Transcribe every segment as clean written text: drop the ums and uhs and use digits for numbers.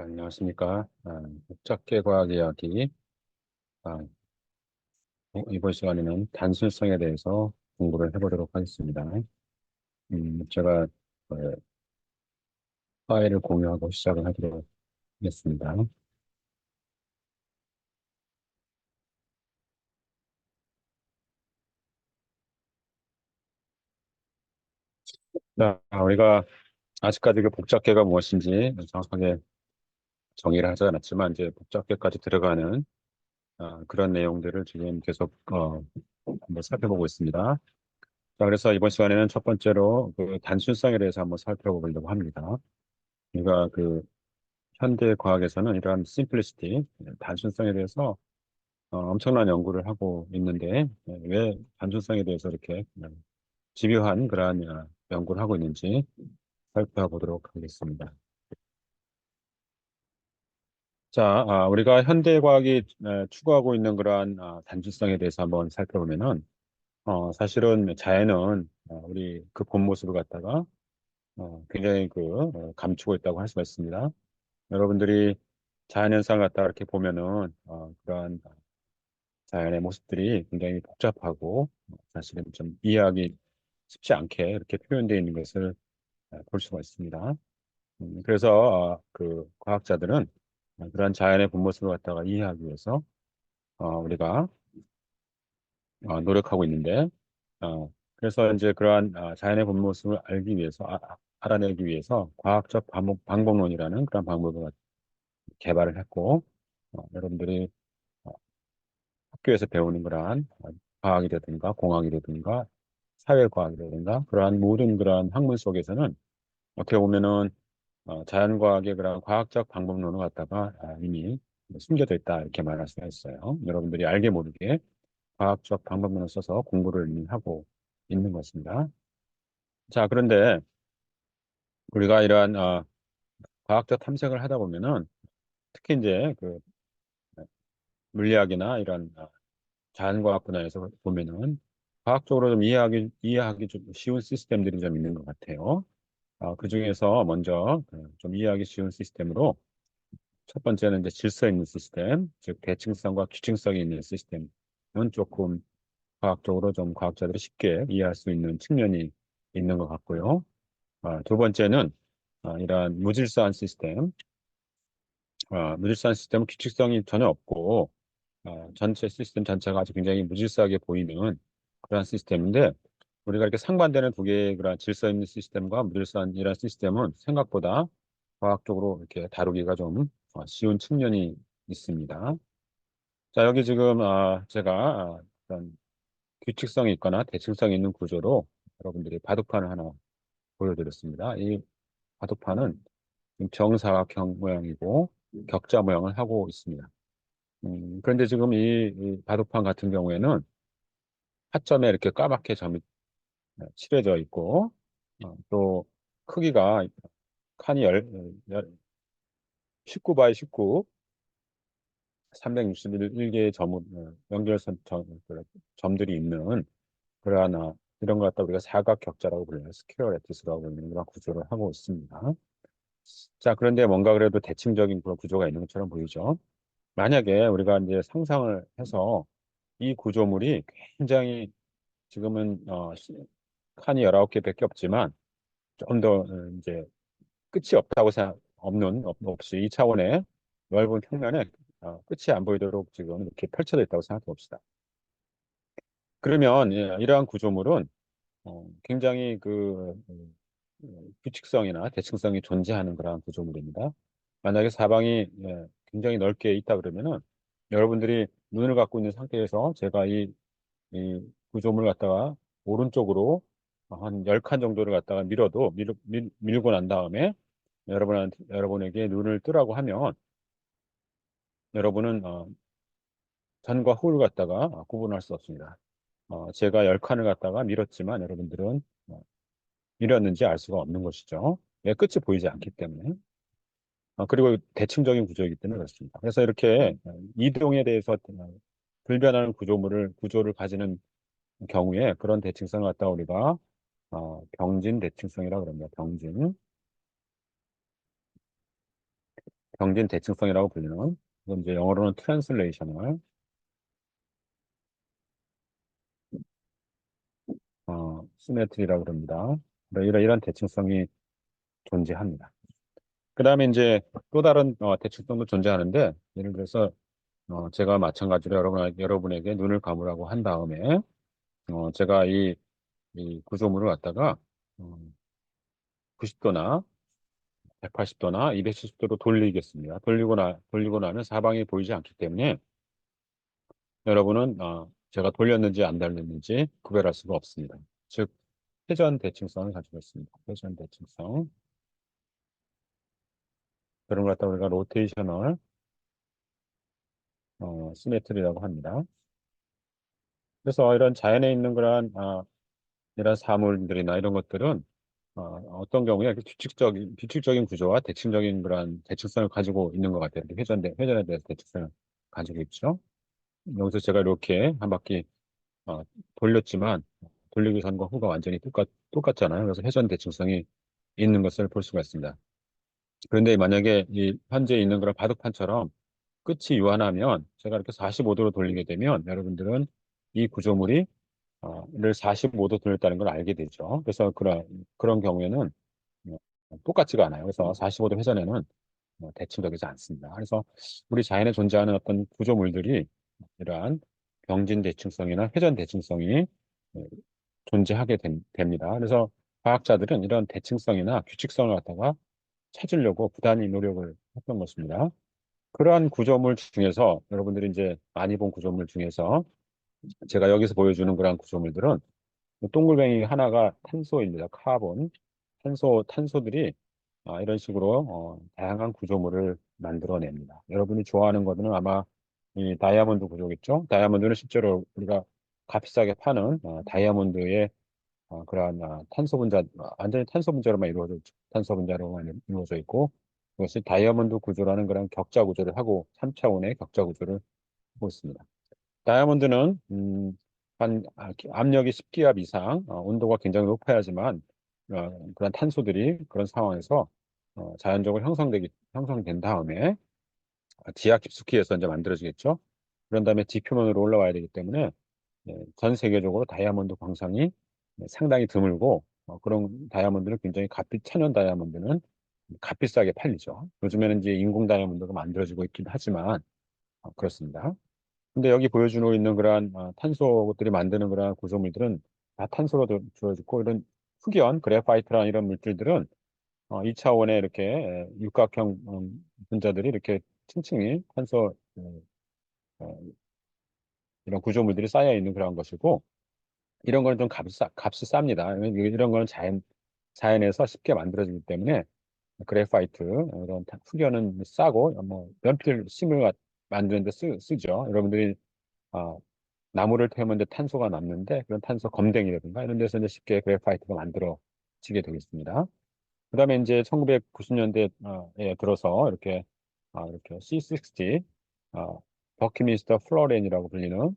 안녕하십니까. 복잡계 과학 이야기. 아, 이번 시간에는 단순성에 대해서 공부를 해보도록 하겠습니다. 제가 어, 파일을 공유하고 시작을 하도록 하겠습니다. 자, 우리가 아직까지 그 복잡계가 무엇인지 정확하게 정의를 하지 않았지만, 이제 복잡계까지 들어가는 그런 내용들을 지금 계속 한번 살펴보고 있습니다. 자, 그래서 이번 시간에는 첫 번째로 그 단순성에 대해서 한번 살펴보려고 합니다. 우리가 그 현대 과학에서는 이러한 심플리시티, 단순성에 대해서 엄청난 연구를 하고 있는데, 왜 단순성에 대해서 이렇게 집요한 그러한 연구를 하고 있는지 살펴보도록 하겠습니다. 자, 우리가 현대 과학이 추구하고 있는 그러한 단순성에 대해서 한번 살펴보면은, 사실은 자연은 우리 그 본 모습을 갖다가 굉장히 감추고 있다고 할 수가 있습니다. 여러분들이 자연현상을 갖다가 이렇게 보면은 그러한 자연의 모습들이 굉장히 복잡하고 사실은 좀 이해하기 쉽지 않게 이렇게 표현되어 있는 것을 볼 수가 있습니다. 그래서 그 과학자들은 그러한 자연의 본 모습을 갖다가 이해하기 위해서 우리가 노력하고 있는데, 그래서 이제 그러한 자연의 본 모습을 알기 위해서 알아내기 위해서 과학적 방법론이라는 그런 방법을 개발을 했고, 여러분들이 학교에서 배우는 그러한 과학이라든가 공학이라든가 사회과학이라든가 그러한 모든 그러한 학문 속에서는 어떻게 보면은 자연과학의 그런 과학적 방법론을 갖다가 이미 숨겨져 있다 이렇게 말할 수가 있어요. 여러분들이 알게 모르게 과학적 방법론을 써서 공부를 이미 하고 있는 것입니다. 자, 그런데 우리가 이러한 과학적 탐색을 하다 보면은 특히 이제 그 물리학이나 이런 자연과학 분야에서 보면은 과학적으로 좀 이해하기 좀 쉬운 시스템들이 좀 있는 것 같아요. 그 중에서 먼저 좀 이해하기 쉬운 시스템으로 첫 번째는 이제 질서 있는 시스템, 즉 대칭성과 규칙성이 있는 시스템은 조금 과학적으로 좀 과학자들이 쉽게 이해할 수 있는 측면이 있는 것 같고요. 두 번째는 이러한 무질서한 시스템은 규칙성이 전혀 없고 전체 시스템 전체가 아주 굉장히 무질서하게 보이는 그러한 시스템인데, 우리가 이렇게 상반되는 두 개의 그런 질서 있는 시스템과 무질서한 이런 시스템은 생각보다 과학적으로 이렇게 다루기가 좀 쉬운 측면이 있습니다. 자, 여기 지금 제가 어떤 규칙성이 있거나 대칭성이 있는 구조로 여러분들이 바둑판을 하나 보여드렸습니다. 이 바둑판은 지금 정사각형 모양이고 격자 모양을 하고 있습니다. 그런데 지금 이 바둑판 같은 경우에는 타점에 이렇게 까맣게 점이 칠해져 있고, 또 크기가 칸이 19 바이 19, 361개의 연결선 점들이 있는 그러한 이런 것 갖다 우리가 사각격자라고 불러요. 스퀘어 레티스라고 부르는 그런 구조를 하고 있습니다. 자, 그런데 뭔가 그래도 대칭적인 그런 구조가 있는 것처럼 보이죠. 만약에 우리가 이제 상상을 해서 이 구조물이 굉장히 지금은 칸이 19개밖에 없지만 좀 더 이제 끝이 없다고 없이 이 차원의 넓은 평면에 끝이 안 보이도록 지금 이렇게 펼쳐져 있다고 생각해 봅시다. 그러면 이러한 구조물은 굉장히 규칙성이나 대칭성이 존재하는 그러한 구조물입니다. 만약에 사방이 굉장히 넓게 있다 그러면은 여러분들이 눈을 갖고 있는 상태에서 제가 이 구조물 갖다가 오른쪽으로 한 10칸 정도를 갖다가 밀고 난 다음에 여러분에게 눈을 뜨라고 하면 여러분은 전과 후를 갖다가 구분할 수 없습니다. 제가 10칸을 갖다가 밀었지만 여러분들은 밀었는지 알 수가 없는 것이죠. 왜 끝이 보이지 않기 때문에. 그리고 대칭적인 구조이기 때문에 그렇습니다. 그래서 이렇게 이동에 대해서 불변하는 구조를 가지는 경우에 그런 대칭성을 갖다가 우리가 병진 대칭성이라고 그럽니다. 병진 대칭성이라고 불리는, 이건 이제 영어로는 트랜슬레이셔널 시메트리라고 그럽니다. 이런 대칭성이 존재합니다. 그 다음에 이제 또 다른 대칭성도 존재하는데, 예를 들어서 제가 마찬가지로 여러분에게 눈을 감으라고 한 다음에 제가 이 구조물을 갖다가 90도나 180도나 270도로 돌리겠습니다. 돌리고 나면 사방이 보이지 않기 때문에 여러분은 제가 돌렸는지 안 돌렸는지 구별할 수가 없습니다. 즉, 회전 대칭성을 가지고 있습니다. 회전 대칭성. 그런 걸 갖다가 우리가 로테이셔널 시메트리라고 합니다. 그래서 이런 자연에 있는 그런 이런 사물들이나 이런 것들은 어떤 경우에 이렇게 규칙적인 구조와 대칭적인 그런 대칭성을 가지고 있는 것 같아요. 이렇게 회전에 대해서 대칭성을 가지고 있죠. 여기서 제가 이렇게 한 바퀴 어, 돌렸지만 돌리기 전과 후가 완전히 똑같잖아요. 그래서 회전 대칭성이 있는 것을 볼 수가 있습니다. 그런데 만약에 이 현재 있는 그런 바둑판처럼 끝이 유한하면 제가 이렇게 45도로 돌리게 되면 여러분들은 이 구조물이 를 45도 돌렸다는 걸 알게 되죠. 그래서 그런 경우에는 어, 똑같지가 않아요. 그래서 45도 회전에는 대칭적이지 않습니다. 그래서 우리 자연에 존재하는 어떤 구조물들이 이러한 병진 대칭성이나 회전 대칭성이 어, 존재하게 됩니다. 그래서 과학자들은 이런 대칭성이나 규칙성을 갖다가 찾으려고 부단히 노력을 했던 것입니다. 그러한 구조물 중에서 여러분들이 이제 많이 본 구조물 중에서 제가 여기서 보여주는 그러한 구조물들은 동글뱅이 하나가 탄소입니다. 카본. 탄소들이 이런 식으로 다양한 구조물을 만들어냅니다. 여러분이 좋아하는 것은 아마 이 다이아몬드 구조겠죠? 다이아몬드는 실제로 우리가 값비싸게 파는 다이아몬드의 그러한 완전히 탄소 분자로만 이루어져 있고, 그것이 다이아몬드 구조라는 그런 격자 구조를 하고, 3차원의 격자 구조를 하고 있습니다. 다이아몬드는 압력이 10기압 이상, 온도가 굉장히 높아야지만 그런 탄소들이 그런 상황에서 자연적으로 형성된 다음에 지하 깊숙이에서 이제 만들어지겠죠. 그런 다음에 지표면으로 올라와야 되기 때문에 전 세계적으로 다이아몬드 광산이 상당히 드물고 그런 다이아몬드는 굉장히 천연 다이아몬드는 값비싸게 팔리죠. 요즘에는 이제 인공 다이아몬드가 만들어지고 있긴 하지만 그렇습니다. 근데 여기 보여주고 있는 그러한 탄소들이 만드는 그러한 구조물들은 다 탄소로 주어지고 이런 흑연, 그래파이트라는 이런 물질들은 2차원의 이렇게 육각형 분자들이 이렇게 층층이 어, 이런 구조물들이 쌓여 있는 그런 것이고 이런 거는 좀 값이 쌉니다. 이런 거는 자연에서 쉽게 만들어지기 때문에 그래파이트 이런 흑연은 싸고 뭐 연필 심을 만드는데 쓰죠. 여러분들이 아, 나무를 태우면 이제 탄소가 남는데 그런 탄소 검댕이라든가 이런 데서 이제 쉽게 그래파이트가 만들어지게 되겠습니다. 그다음에 이제 1990년대에 들어서 이렇게 C60 버키민스터 플로렌이라고 불리는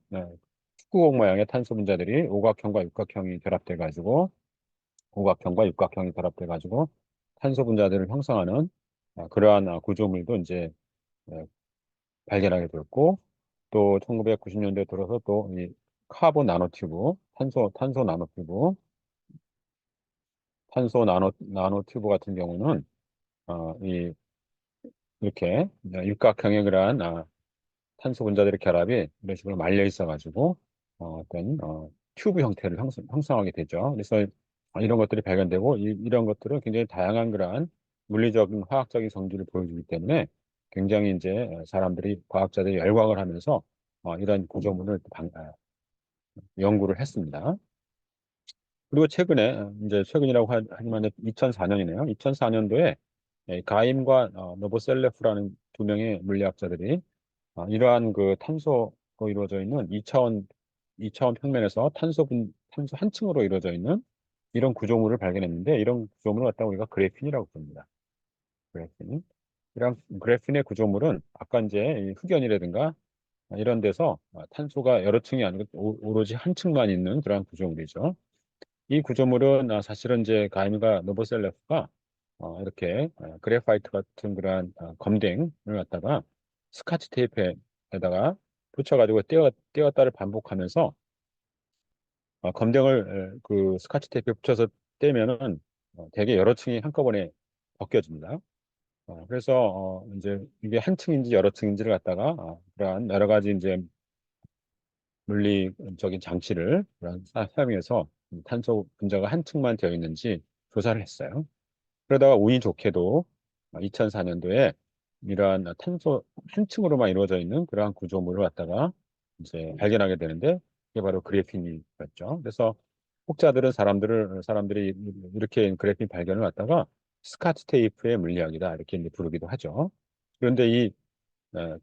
축구공 모양의 탄소 분자들이 오각형과 육각형이 결합돼 가지고 탄소 분자들을 형성하는 그러한 구조물도 이제 예, 발견하게 되었고 또 1990년대에 들어서 또 이 카본 나노튜브, 탄소 나노 튜브 같은 경우는 이 이렇게 육각형의 그러한 탄소 분자들의 결합이 이런 식으로 말려 있어 가지고 어떤 튜브 형태를 형성하게 되죠. 그래서 이런 것들이 발견되고 이런 것들은 굉장히 다양한 그러한 물리적인 화학적인 성질을 보여주기 때문에 굉장히 이제 과학자들이 열광을 하면서 이런 구조물을 연구를 했습니다. 그리고 최근이라고 하지만 2004년이네요. 2004년도에 가임과 노보셀레프라는 두 명의 물리학자들이 이러한 그 탄소로 이루어져 있는 2차원 평면에서 탄소 한 층으로 이루어져 있는 이런 구조물을 발견했는데 이런 구조물을 갖다가 우리가 그래핀이라고 부릅니다. 그래핀. 이런 그래핀의 구조물은 아까 이제 이 흑연이라든가 이런 데서 탄소가 여러 층이 아니고 오로지 한 층만 있는 그런 구조물이죠. 이 구조물은 사실은 이제 가임과 노보셀레프가 이렇게 그래파이트 같은 그러한 검댕을 갖다가 스카치 테이프에다가 붙여가지고 떼었다를 반복하면서 검댕을 그 스카치 테이프에 붙여서 떼면은 되게 여러 층이 한꺼번에 벗겨집니다. 그래서 이제 이게 한 층인지 여러 층인지를 갖다가 그러한 여러 가지 이제 물리적인 장치를 그런 사용해서 탄소 분자가 한 층만 되어 있는지 조사를 했어요. 그러다가 운이 좋게도 2004년도에 이러한 탄소 한 층으로만 이루어져 있는 그러한 구조물을 갖다가 이제 발견하게 되는데 그게 바로 그래핀이었죠. 그래서 혹자들은 사람들이 이렇게 그래핀 발견을 갖다가 스카치 테이프의 물리학이다 이렇게 이제 부르기도 하죠. 그런데 이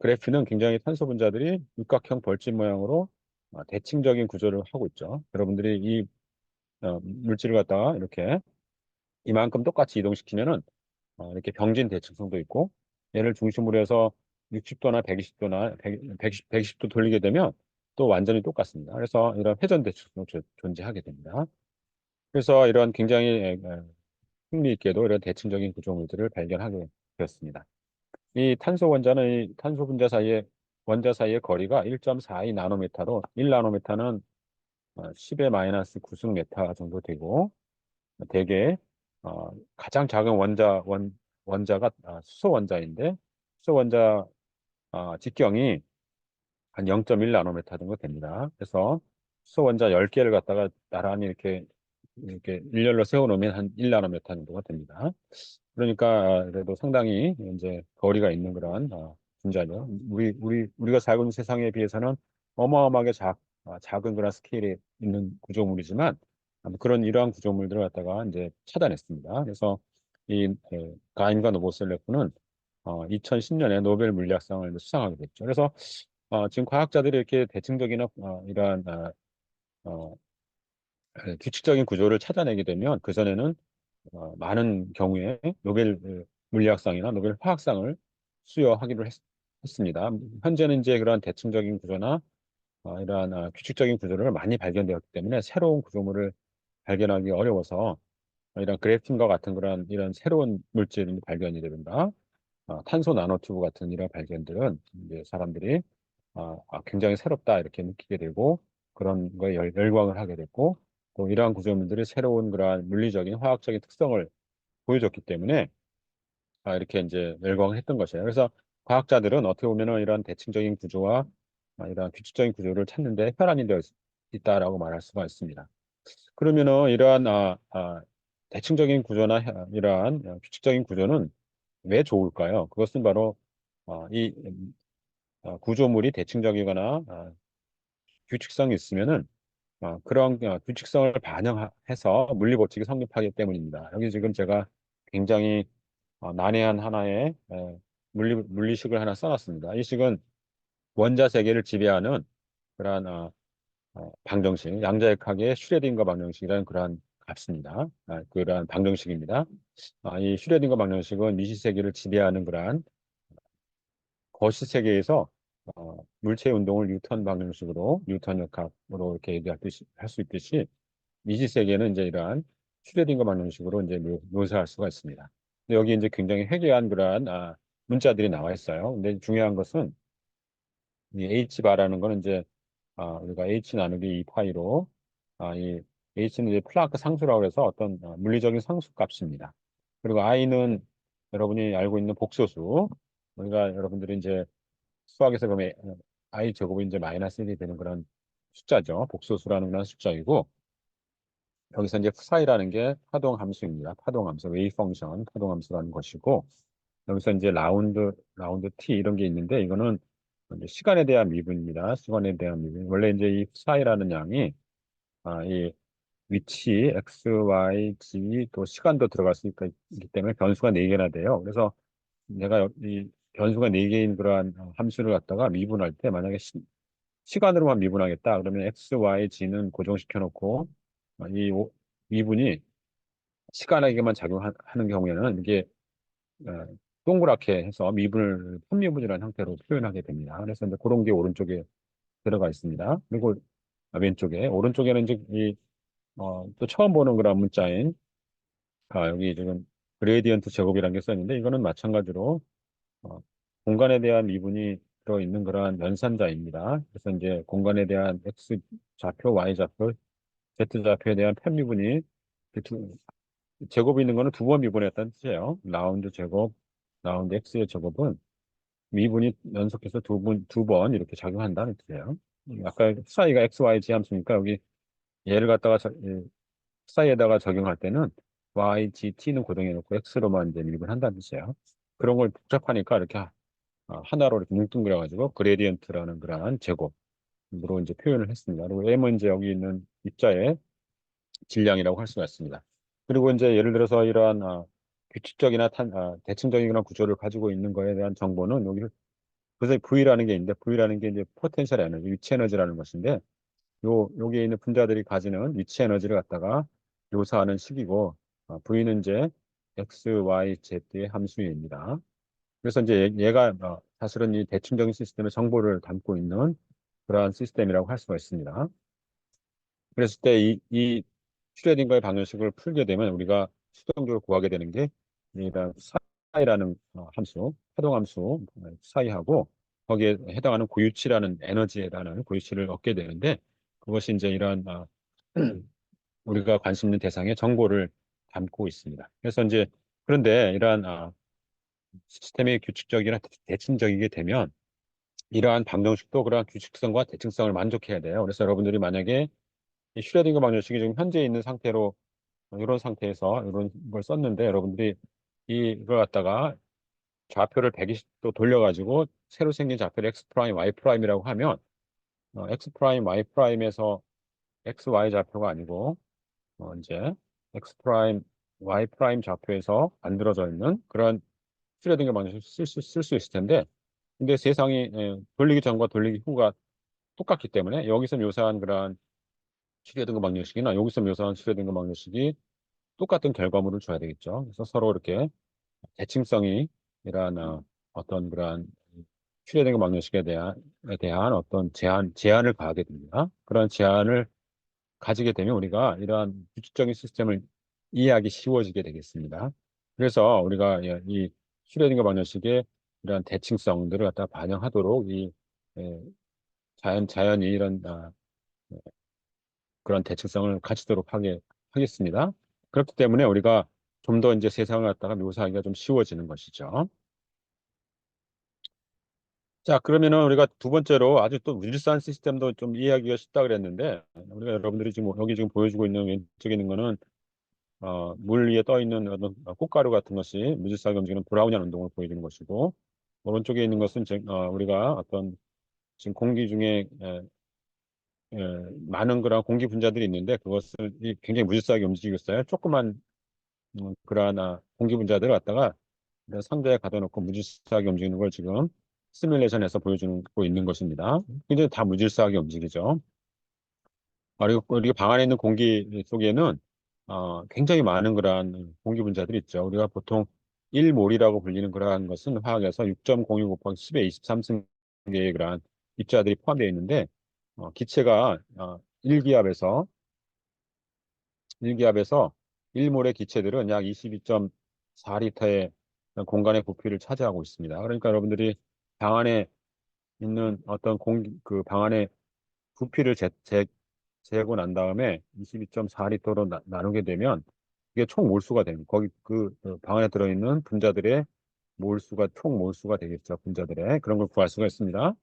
그래핀은 굉장히 탄소 분자들이 육각형 벌집 모양으로 대칭적인 구조를 하고 있죠. 여러분들이 이 물질을 갖다가 이렇게 이만큼 똑같이 이동시키면은 이렇게 병진 대칭성도 있고 얘를 중심으로 해서 60도나 120도나 120도 돌리게 되면 또 완전히 똑같습니다. 그래서 이런 회전 대칭성도 존재하게 됩니다. 그래서 이런 굉장히 흥미있게도 이런 대칭적인 구조물들을 발견하게 되었습니다. 이 탄소 원자는 이 탄소 분자 사이에 원자 사이의 거리가 1.42 나노미터로 1 나노미터는 10의 마이너스 9승 메타 정도 되고 대개 가장 작은 원자가 수소 원자인데 수소 원자 직경이 한 0.1 나노미터 정도 됩니다. 그래서 수소 원자 10개를 갖다가 나란히 이렇게 일렬로 세워놓으면 한 1 나노미터 정도가 됩니다. 그러니까 그래도 상당히 이제 거리가 있는 그런 분자죠. 우리가 살고 있는 세상에 비해서는 어마어마하게 작은 그런 스케일이 있는 구조물이지만 그런 이러한 구조물들을 갖다가 이제 찾아냈습니다. 그래서 이 가인과 노보셀레프는 2010년에 노벨 물리학상을 수상하게 됐죠. 그래서 지금 과학자들이 이렇게 대칭적인 이러한 어, 규칙적인 구조를 찾아내게 되면 그전에는 많은 경우에 노벨 물리학상이나 노벨 화학상을 수여하기로 했습니다. 현재는 이제 그런 대칭적인 구조나 이러한 규칙적인 구조를 많이 발견되었기 때문에 새로운 구조물을 발견하기 어려워서 이런 그래핀과 같은 그런 이런 새로운 물질 발견이 되든가 탄소 나노튜브 같은 이런 발견들은 이제 사람들이 굉장히 새롭다 이렇게 느끼게 되고 그런 거에 열광을 하게 됐고 또 이러한 구조물들이 새로운 그러한 물리적인 화학적인 특성을 보여줬기 때문에 이렇게 이제 열광을 했던 것이에요. 그래서 과학자들은 어떻게 보면은 이런 대칭적인 구조와 이런 규칙적인 구조를 찾는데 혈안이 되어 있다라고 말할 수가 있습니다. 그러면은 이러한 대칭적인 구조나 이러한 규칙적인 구조는 왜 좋을까요? 그것은 바로 이 구조물이 대칭적이거나 규칙성이 있으면은 그런 규칙성을 반영해서 물리 법칙이 성립하기 때문입니다. 여기 지금 제가 굉장히 난해한 하나의 물리식을 하나 써놨습니다. 이 식은 원자 세계를 지배하는 그러한 방정식, 양자역학의 슈레딩거 방정식이라는 그러한 값입니다. 그러한 방정식입니다. 이 슈레딩거 방정식은 미시 세계를 지배하는 그러한 거시 세계에서 물체의 운동을 뉴턴 방정식으로 뉴턴 역학으로 이렇게 얘기할 할 수 있듯이 미지 세계는 이제 이러한 슈레딩거 방정식으로 이제 묘사할 수가 있습니다. 근데 여기 이제 굉장히 회개한 그러한 문자들이 나와 있어요. 근데 중요한 것은 이 H바라는 거는 이제 우리가 H 나누기 2파이로 이 H는 이제 플랑크 상수라고 해서 어떤 물리적인 상수 값입니다. 그리고 I는 여러분이 알고 있는 복소수. 우리가 여러분들이 이제 수학에서 보면 I 제곱이 이제 마이너스 1이 되는 그런 숫자죠. 복소수라는 그런 숫자이고 여기서 이제 psi라는 게 파동 함수입니다. 파동 함수, 웨이브 펑션, 파동 함수라는 것이고 여기서 이제 라운드 t 이런 게 있는데 이거는 이제 시간에 대한 미분입니다. 시간에 대한 미분. 원래 이제 이 psi라는 양이 이 위치 x, y, z 또 시간도 들어갈 수 있기 때문에 변수가 4개나 돼요. 그래서 내가 이 변수가 4개인 그러한 함수를 갖다가 미분할 때 만약에 시간으로만 미분하겠다. 그러면 x, y, z는 고정시켜 놓고 이 미분이 시간에게만 작용하는 경우에는 이게 어, 동그랗게 해서 미분을 편미분이라는 형태로 표현하게 됩니다. 그래서 이제 그런 게 오른쪽에 들어가 있습니다. 그리고 오른쪽에는 이제 또 처음 보는 그런 문자인 여기 지금 그레디언트 제곱이라는 게 써있는데 이거는 마찬가지로 어, 공간에 대한 미분이 들어있는 그러한 연산자입니다. 그래서 이제 공간에 대한 x 좌표, y 좌표, z 좌표에 대한 편미분이 그 제곱이 있는 거는 두 번 미분했다는 뜻이에요. 라운드 제곱, 라운드 x의 제곱은 미분이 연속해서 두 번 이렇게 작용한다는 뜻이에요. 아까 사이가 x, y 지함수니까 여기 얘를 갖다가 사이에다가 적용할 때는 y, g, t는 고정해 놓고 x로만 이제 미분한다는 뜻이에요. 그런 걸 복잡하니까 이렇게 하나로 이렇게 뭉뚱그려가지고 그레디언트라는 그러한 제곱으로 이제 표현을 했습니다. 그리고 m은 이제 여기 있는 입자의 질량이라고 할 수가 있습니다. 그리고 이제 예를 들어서 이러한 규칙적이나 대칭적인 그런 구조를 가지고 있는 거에 대한 정보는 여기 그래서 V라는 게 있는데 V라는 게 이제 포텐셜 에너지, 위치 에너지라는 것인데 여기에 있는 분자들이 가지는 위치 에너지를 갖다가 묘사하는 식이고 V는 이제 X, Y, Z의 함수입니다. 그래서 이제 얘가 사실은 이 대칭적인 시스템의 정보를 담고 있는 그러한 시스템이라고 할 수가 있습니다. 그랬을 때 이 슈레딩거의 방정식을 풀게 되면 우리가 수동적으로 구하게 되는 게 이런 사이라는 함수, 파동함수 사이하고 거기에 해당하는 고유치라는 에너지라는 고유치를 얻게 되는데 그것이 이제 이런 우리가 관심 있는 대상의 정보를 담고 있습니다. 그래서 이제 그런데 이러한 시스템이 규칙적이나 대칭적이게 되면 이러한 방정식도 그러한 규칙성과 대칭성을 만족해야 돼요. 그래서 여러분들이 만약에 이 슈레딩거 방정식이 지금 현재 있는 상태로 이런 상태에서 이런 걸 썼는데 여러분들이 이걸 갖다가 좌표를 120도 돌려가지고 새로 생긴 좌표를 x 프라임, y 프라임이라고 하면 x 프라임, y 프라임에서 x, y 좌표가 아니고 이제 x 프라임, y 프라임 좌표에서 만들어져 있는 그런 슈레딩거 방정식을 쓸 수 있을 텐데 근데 세상이 돌리기 전과 돌리기 후가 똑같기 때문에 여기서 묘사한 그러한 슈레딩거 방정식이나 여기서 묘사한 슈레딩거 방정식이 똑같은 결과물을 줘야 되겠죠. 그래서 서로 이렇게 대칭성이 이러한 어떤 그러한 슈레딩거 방정식에 대한 어떤 제한을 가하게 됩니다. 그런 제한을 가지게 되면 우리가 이러한 규칙적인 시스템을 이해하기 쉬워지게 되겠습니다. 그래서 우리가 이 슈레딩거 방정식의 이러한 대칭성들을 갖다 반영하도록 예, 자연이 이런 그런 대칭성을 가지도록 하겠습니다. 그렇기 때문에 우리가 좀 더 이제 세상을 갖다가 묘사하기가 좀 쉬워지는 것이죠. 자, 그러면은 우리가 두 번째로 아주 또 무질서한 시스템도 좀 이해하기가 쉽다 그랬는데, 우리가 여러분들이 지금 여기 지금 보여주고 있는 왼쪽에 있는 거는, 물 위에 떠 있는 어떤 꽃가루 같은 것이 무질서하게 움직이는 브라우니안 운동을 보여주는 것이고, 오른쪽에 있는 것은 우리가 어떤 지금 공기 중에 에, 많은 그런 공기 분자들이 있는데, 그것을 굉장히 무질서하게 움직이고 있어요. 조그만 그러한 공기 분자들을 갖다가 이런 상자에 가둬놓고 무질서하게 움직이는 걸 지금 시뮬레이션에서 보여주고 있는 것입니다. 굉장히 다 무질서하게 움직이죠. 그리고 우리 방 안에 있는 공기 속에는 굉장히 많은 그러한 공기 분자들이 있죠. 우리가 보통 1몰이라고 불리는 그러한 것은 화학에서 6.02 곱하기 10의 23승계의 그러한 입자들이 포함되어 있는데 기체가 1기압에서 1기압에서 1몰의 기체들은 약 22.4리터의 공간의 부피를 차지하고 있습니다. 그러니까 여러분들이 방 안에 있는 어떤 그 방 안에 부피를 재고 난 다음에 22.4리터로 나누게 되면 이게 총 몰수가 됩니다. 거기 방 안에 들어있는 분자들의 총 몰수가 되겠죠. 분자들의 그런 걸 구할 수가 있습니다.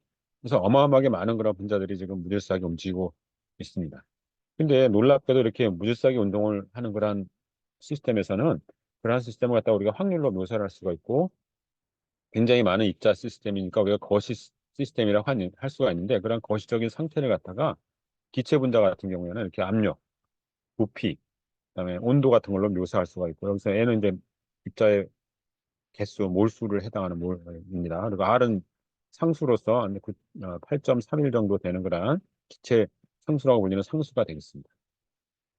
그래서 어마어마하게 많은 그런 분자들이 지금 무질서하게 움직이고 있습니다. 근데 놀랍게도 이렇게 무질서하게 운동을 하는 그런 시스템에서는 그러한 시스템을 갖다가 우리가 확률로 묘사를 할 수가 있고 굉장히 많은 입자 시스템이니까 우리가 거시 시스템이라고 할 수가 있는데 그런 거시적인 상태를 갖다가 기체 분자 같은 경우에는 이렇게 압력, 부피, 그다음에 온도 같은 걸로 묘사할 수가 있고 여기서 N은 이제 입자의 개수, 몰수를 해당하는 몰입니다. 그리고 R은 상수로서 8.31 정도 되는 그런 기체 상수라고 불리는 상수가 되겠습니다.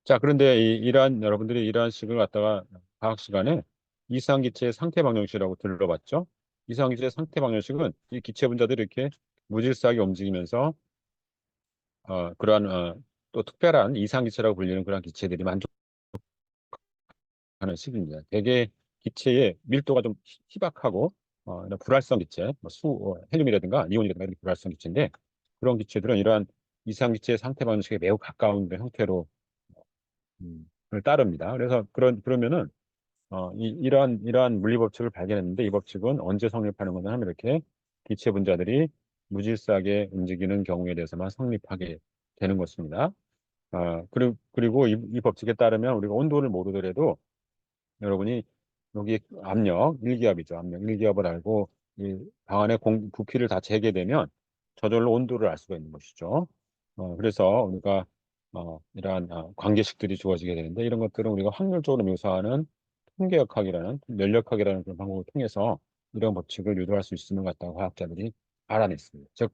자, 그런데 이러한 여러분들이 이러한 식을 갖다가 과학 시간에 이상기체의 상태 방정식이라고 들어봤죠? 이상기체의 상태 방정식은 이 기체 분자들이 이렇게 무질서하게 움직이면서 그러한 또 특별한 이상기체라고 불리는 그런 기체들이 만족하는 식입니다. 대개 기체의 밀도가 좀 희박하고 이런 불활성 기체, 뭐 헬륨이라든가 이온이라든가 이런 불활성 기체인데 그런 기체들은 이러한 이상 기체의 상태 방식에 매우 가까운 형태로 를 따릅니다. 그래서 그러면은 이러한 물리 법칙을 발견했는데 이 법칙은 언제 성립하는 거냐 하면 이렇게 기체 분자들이 무질서하게 움직이는 경우에 대해서만 성립하게 되는 것입니다. 그리고 이 법칙에 따르면 우리가 온도를 모르더라도 여러분이 여기 압력 1기압이죠. 압력 1기압을 알고 이 방 안에 부피를 다 재게 되면 저절로 온도를 알 수가 있는 것이죠. 그래서 우리가 이러한 관계식들이 주어지게 되는데 이런 것들은 우리가 확률적으로 묘사하는 통계역학이라는 면력학이라는 그런 방법을 통해서 이런 법칙을 유도할 수 있는 것 같다고 과학자들이 알아냈습니다. 즉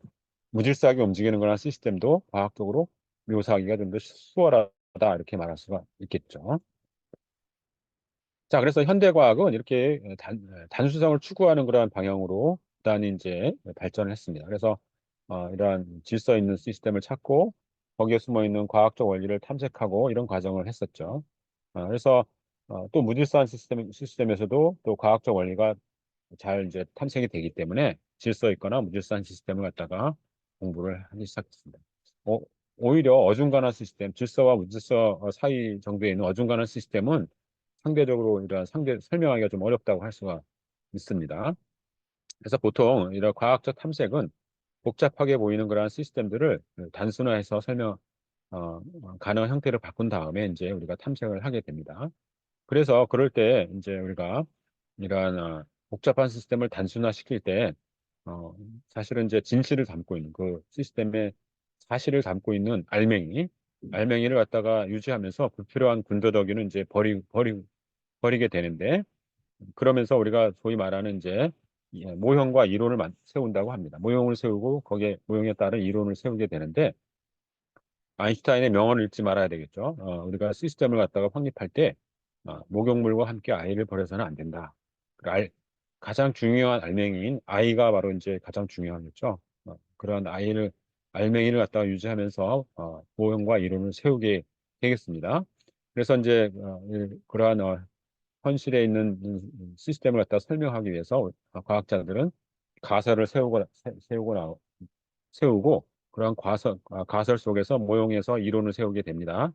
무질서하게 움직이는 거나 시스템도 과학적으로 묘사하기가 좀 더 수월하다 이렇게 말할 수가 있겠죠. 자, 그래서 현대과학은 이렇게 단순성을 추구하는 그러한 방향으로 일단 이제 발전을 했습니다. 그래서 이러한 질서 있는 시스템을 찾고 거기에 숨어 있는 과학적 원리를 탐색하고 이런 과정을 했었죠. 그래서 또 무질서한 시스템에서도 또 과학적 원리가 잘 이제 탐색이 되기 때문에 질서 있거나 무질서한 시스템을 갖다가 공부를 하기 시작했습니다. 어, 오히려 어중간한 시스템, 질서와 무질서 사이 정도에 있는 어중간한 시스템은 상대적으로 이런 설명하기가 좀 어렵다고 할 수가 있습니다. 그래서 보통 이런 과학적 탐색은 복잡하게 보이는 그러한 시스템들을 단순화해서 가능 형태를 바꾼 다음에 이제 우리가 탐색을 하게 됩니다. 그래서 그럴 때 이제 우리가 이러한 복잡한 시스템을 단순화시킬 때 어, 사실은 이제 진실을 담고 있는 그 시스템의 사실을 담고 있는 알맹이를 갖다가 유지하면서 불필요한 군더더기는 이제 버리게 되는데 그러면서 우리가 소위 말하는 이제 모형과 이론을 세운다고 합니다. 모형을 세우고 거기에 모형에 따른 이론을 세우게 되는데 아인슈타인의 명언을 읽지 말아야 되겠죠. 우리가 시스템을 갖다가 확립할 때 목욕물과 함께 아이를 버려서는 안 된다. 그 가장 중요한 알맹이인 아이가 바로 이제 가장 중요하겠죠. 그런 알맹이를 갖다가 유지하면서 모형과 이론을 세우게 되겠습니다. 그래서 이제 그러한 현실에 있는 시스템을 갖다 설명하기 위해서 과학자들은 가설을 세우고 그러한 가설 속에서 모형에서 이론을 세우게 됩니다.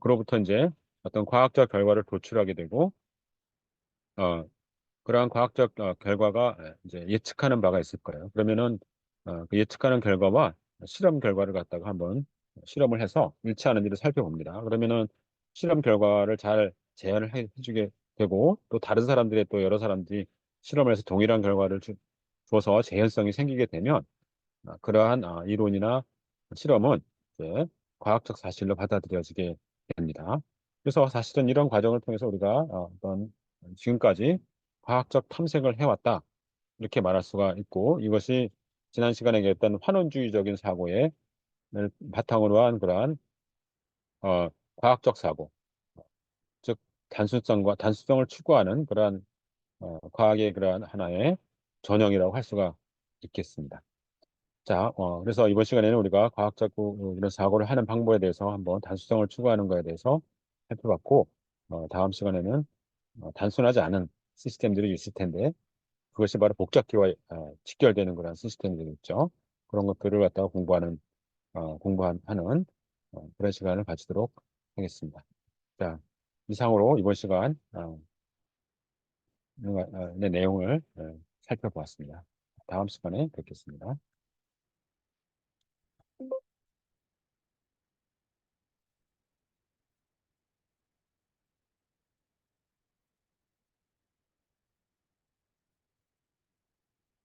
그로부터 이제 어떤 과학적 결과를 도출하게 되고 어, 그러한 과학적 결과가 이제 예측하는 바가 있을 거예요. 그러면은 그 예측하는 결과와 실험 결과를 갖다가 한번 실험을 해서 일치하는지를 살펴봅니다. 그러면은 실험 결과를 잘 재현을 해주게 되고 또 다른 사람들의 또 여러 사람들이 실험을 해서 동일한 결과를 줘서 재현성이 생기게 되면 그러한 이론이나 실험은 이제 과학적 사실로 받아들여지게 됩니다. 그래서 사실은 이런 과정을 통해서 우리가 어떤 지금까지 과학적 탐색을 해왔다 이렇게 말할 수가 있고 이것이 지난 시간에 얘기했던 환원주의적인 사고에 바탕으로 한 그러한 과학적 사고, 즉 단순성을 추구하는 그러한 과학의 그러한 하나의 전형이라고 할 수가 있겠습니다. 자, 그래서 이번 시간에는 우리가 과학적 이런 사고를 하는 방법에 대해서 한번 단순성을 추구하는 것에 대해서 살펴봤고, 다음 시간에는 단순하지 않은 시스템들이 있을 텐데, 그것이 바로 복잡기와 직결되는 그런 시스템들이 있죠. 그런 것들을 갖다가 공부하는 그런 시간을 가지도록 하겠습니다. 자, 이상으로 이번 시간 내 내용을 살펴보았습니다. 다음 시간에 뵙겠습니다.